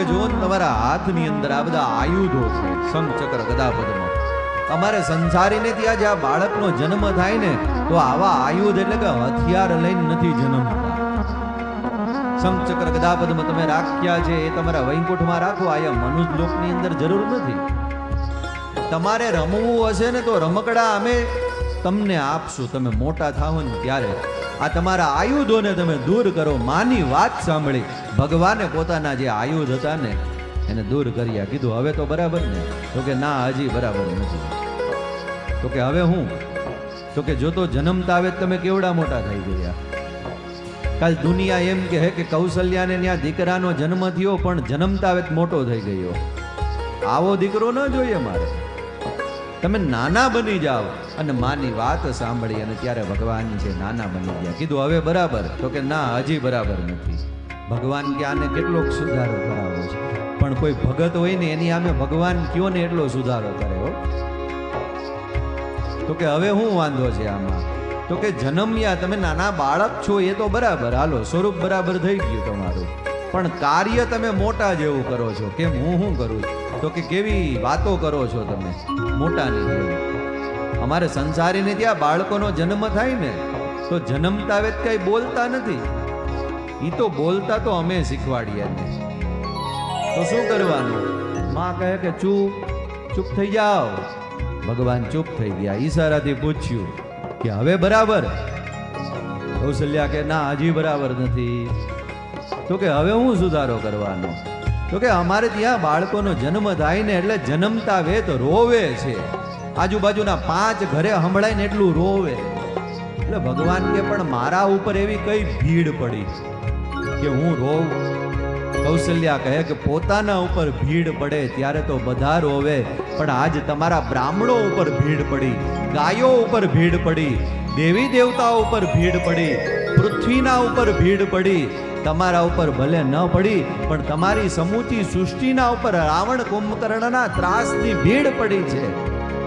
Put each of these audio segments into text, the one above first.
કે જો તમારા હાથની અંદર આ બધા આયુધો છે, શંખ ચક્ર ગદા પદ્મ, અમારે સંસારીને ત્યાં જ્યાં બાળકનો જન્મ થાય ને તો આવા આયુધ એટલે કે હથિયાર લઈને નથી જન્મતા. શંખ ચક્ર ગદા પદ્મ તમે રાખ્યા છે એ તમારા વૈકુંઠમાં રાખો, આયા મનુષ્ય લોકની અંદર જરૂર નથી. તમારે રમવું હશે ને તો રમકડા અમે તમને આપશું, તમે મોટા થાવ ને ત્યારે. આ તમારા આયુધોને તમે દૂર કરો. માની વાત સાંભળી ભગવાને પોતાના જે આયુધ હતા ને એને દૂર કર્યા. કીધું હવે તો બરાબર ને? તો કે ના, હજી બરાબર નથી. તો કે હવે હું? તો કે જો તો જન્મતા આવે તમે કેવડા મોટા થઈ ગયા. કાલ દુનિયા એમ કહે કે કૌશલ્યાને ત્યાં દીકરાનો જન્મ થયો પણ જન્મતા આવે મોટો થઈ ગયો. આવો દીકરો ન જોઈએ મારે. તમે નાના બની જાઓ. અને માની વાત સાંભળી અને ત્યારે ભગવાન છે નાના બની ગયા. કીધું હવે બરાબર? તો કે ના, હજી બરાબર નથી. ભગવાન કે આને કેટલોક સુધારો કરાવો છે, પણ કોઈ ભગત હોય ને એની સામે ભગવાન કયો ને એટલો સુધારો કરે હો. તો કે હવે હું વાંધો છે આમાં? તો કે જન્મ્યા તમે નાના બાળક છો એ તો બરાબર, હાલો સ્વરૂપ બરાબર થઈ ગયું તમારું, પણ કાર્ય તમે મોટા જેવું કરો છો. કેમ? હું શું કરું? તો કે કેવી વાતો કરો છો તમે મોટાની જેમ. અમારે સંસારીને ત્યાં બાળકોનો જન્મ થાય ને તો જન્મતા વેત કઈ બોલતા નથી. એ તો બોલતા તો અમે શીખવાડીએ ને. તો શું કરવાનું? માં કહે કે ચૂપ થઈ જાઓ. ભગવાન ચૂપ થઈ ગયા. ઈશારાથી પૂછ્યું કે હવે બરાબર? કૌશલ્યા કે ના, હજી બરાબર નથી. તો કે હવે હું સુધારો કરવાનો? તો કે અમારે ત્યાં બાળકોનો જન્મ થાય ને એટલે જન્મતા વેત રોવે છે. આજુબાજુના 5 ઘરે સંભળાય ને એટલું રોવે. એટલે ભગવાન કે પણ મારા ઉપર એવી કઈ ભીડ પડી કે હું રોવ? કૌશલ્યા કહે કે પોતાના ઉપર ભીડ પડે ત્યારે તો બધા રોવે, પણ આજ તમારા બ્રાહ્મણો ઉપર ભીડ પડી, ગાયો ઉપર ભીડ પડી, દેવી દેવતાઓ ઉપર ભીડ પડી, પૃથ્વીના ઉપર ભીડ પડી. તમારા ઉપર ભલે ન પડી પણ તમારી સમૂચી સૃષ્ટિના ઉપર રાવણ કુંભકર્ણના ત્રાસની ભીડ પડી છે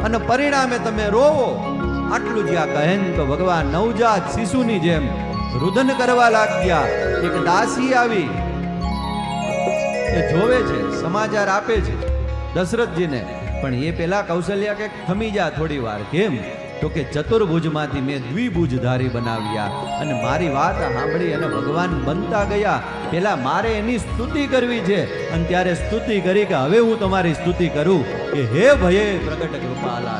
અને પરિણામે તમે રોવો. આટલું જ્યાં કહે તો ભગવાન નવજાત શિશુની જેમ રુદન કરવા લાગ્યા. એક દાસી આવી એ જોવે છે, સમાચાર આપે છે દશરથજીને, પણ એ પેલા કૌશલ્યા કે થમી જા થોડી વાર. કેમ? તો કે ચતુર્ભુજમાંથી મેં દ્વિભુજધારી બનાવ્યા અને મારી વાત સાંભળી અને ભગવાન બનતા ગયા. પેલા મારે એની સ્તુતિ કરવી છે અને ત્યારે સ્તુતિ કરી કે હવે હું તમારી સ્તુતિ કરું કે હે ભયે પ્રગટ કૃપાલા.